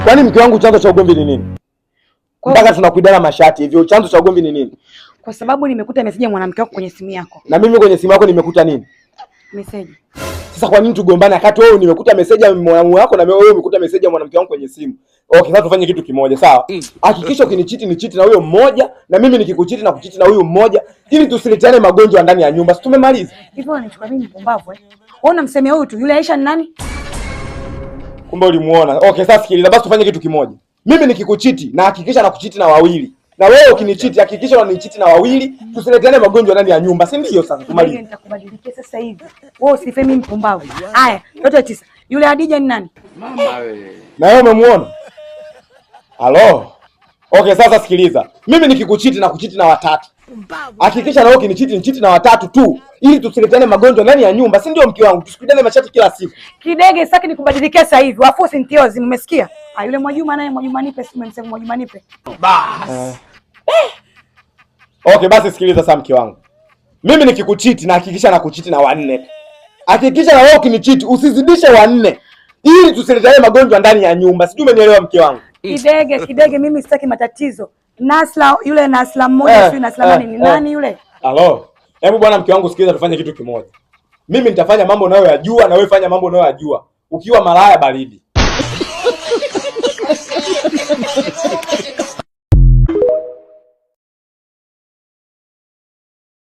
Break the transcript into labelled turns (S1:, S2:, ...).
S1: Kwani mke wangu chanzo cha ugomvi ni nini? Mpaka tunakuidana mashati hivyo, chanzo cha ugomvi ni nini?
S2: Kwa sababu nimekuta message ya mwanamke wako kwenye simu yako.
S1: Na mimi kwenye simu yako nimekuta nini?
S2: Message.
S1: Sasa kwa nini tugombane wakati wewe nimekuta message ya mwanamke wako na wewe umekuta message ya mwanamke wangu kwenye simu? Okay, sasa tufanye kitu kimoja, sawa? Hakikisha ukinichiti ni cheat na huyo mmoja na mimi nikikuchiti na kuchiti na huyo mmoja ili tusiletane magonjwa ndani ya nyumba. Si tumemaliza?
S2: Hivyo unachukua mimi mpumbavu eh? Wewe unamsemea huyu tu, yule Aisha ni nani?
S1: Kumbe ulimuona. Okay, sasa sikiliza, basi tufanye kitu kimoja. Mimi nikikuchiti na hakikisha na kuchiti na wawili. Na wewe ukinichiti hakikisha unanichiti na wawili, tusiletane magonjwa ndani ya nyumba. Si ndio sasa tumalize?
S2: Nitakubadilikia sasa hivi. Wewe usifemi mpumbavu. Haya, yote 9. Yule Hadija ni nani?
S3: Mama wewe.
S1: Na wewe umemuona? Halo. Okay, sasa sikiliza. Mimi nikikuchiti na kuchiti na watatu. Hakikisha na wewe ukinichiti nichiti na watatu tu ili tusiletane magonjwa ndani ya nyumba. Si ndio mke wangu? Tusikidane mashati kila siku.
S2: Kidege sasa nikubadilikia sasa hivi. Wafusi ntiozi mmesikia? Ah, yule Mwajuma naye Mwajuma nipe simu msema Mwajuma nipe.
S3: Bas.
S1: Okay, basi sikiliza sasa mke wangu. Mimi nikikuchiti na hakikisha na kuchiti na wanne. Hakikisha na wewe ukinichiti usizidishe wanne ili tusiletane magonjwa ndani ya nyumba. Sijui umenielewa mke wangu?
S2: Kidege mimi sitaki matatizo. Nasla yule Nasla mmoja sio Nasla nani ni nani yule?
S1: Halo. Hebu bwana mke wangu sikiliza tufanye kitu kimoja. Mimi nitafanya mambo unayoyajua na wewe fanya mambo unayoyajua. Ukiwa malaya baridi.